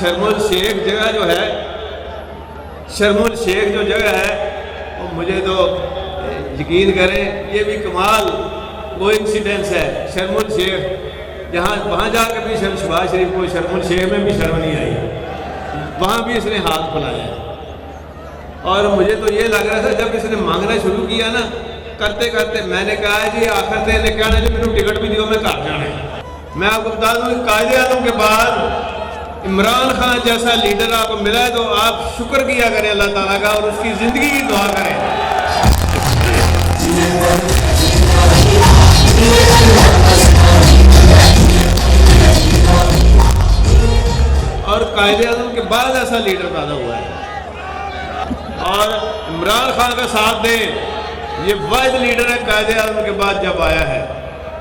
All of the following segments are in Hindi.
शर्मुल शेख जगह जो है, शर्मुल शेख जो जगह है वो मुझे तो यकीन करें ये भी कमाल कोइंसिडेंस है। शर्मुल शेख जहाँ वहाँ जाकर भी शहबाज शरीफ को शर्मुल शेख में भी शर्म नहीं आई, वहाँ भी इसने हाथ फैलाया। और मुझे तो ये लग रहा था जब इसने मांगना शुरू किया ना, करते करते मैंने कहा जी आखिर से इन्हें कहना जी मैंने टिकट भी दियो, मैं घर जाना है। मैं आपको बता दूँ कायदे आज़म के बाद इमरान खान जैसा लीडर आपको मिला है तो आप शुक्र किया करें अल्लाह ताला का और उसकी ज़िंदगी की दुआ करें। और कायदे आज़म के बाद ऐसा लीडर पैदा हुआ है और इमरान खान का साथ दें, ये वाहिद लीडर है कायदे आज़म के बाद जब आया है।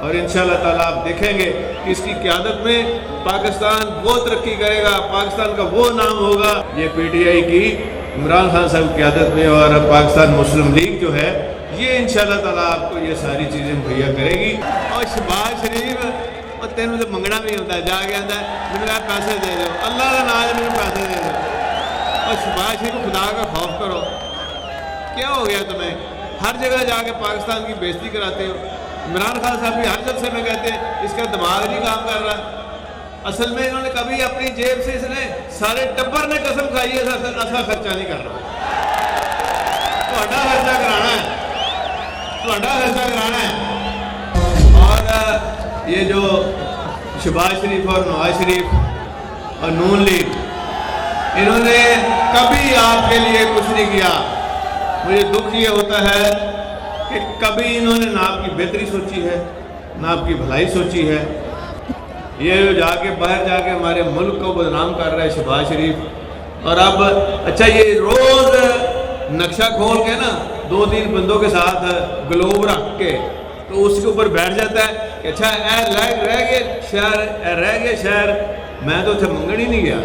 और इंशाअल्लाह ताला आप देखेंगे कि इसकी क़यादत में पाकिस्तान वो तरक्की करेगा, पाकिस्तान का वो नाम होगा। ये PTI की इमरान खान साहब की क़यादत में और पाकिस्तान मुस्लिम लीग जो है ये इंशाअल्लाह ताला आपको ये सारी चीज़ें मुहैया करेगी। और शहबाज शरीफ और तेन तो मंगना भी होता है, जाके आता है मैंने पैसे दे दो, अल्लाह का नाम मैंने पैसे दे दो। और शहबाज शरीफ को खुदा का खौफ करो, क्या हो गया तुम्हें? हर जगह जाके पाकिस्तान की बेइज्जती कराते हो। इमरान खान साहब भी हर जलसे में कहते हैं इसका दिमाग नहीं काम कर रहा। असल में इन्होंने कभी अपनी जेब से इसने सारे टब्बर ने कसम खाई है ऐसा खर्चा नहीं करना, थोड़ा खर्चा कराना है, थोड़ा खर्चा कराना है। और ये जो शहबाज शरीफ और नवाज शरीफ और नून लीग इन्होंने कभी आपके लिए कुछ नहीं किया। मुझे दुख ये होता है कि कभी इन्होंने ना आपकी बेहतरी सोची है ना आपकी भलाई सोची है। ये जाके बाहर जाके हमारे मुल्क को बदनाम कर रहा है शहबाज शरीफ। और अब अच्छा ये रोज़ नक्शा खोल के ना 2-3 बंदों के साथ ग्लोब रख के तो उसके ऊपर बैठ जाता है कि अच्छा रह गए शहर, रह गए शहर, मैं तो उसे मंगन ही नहीं गया।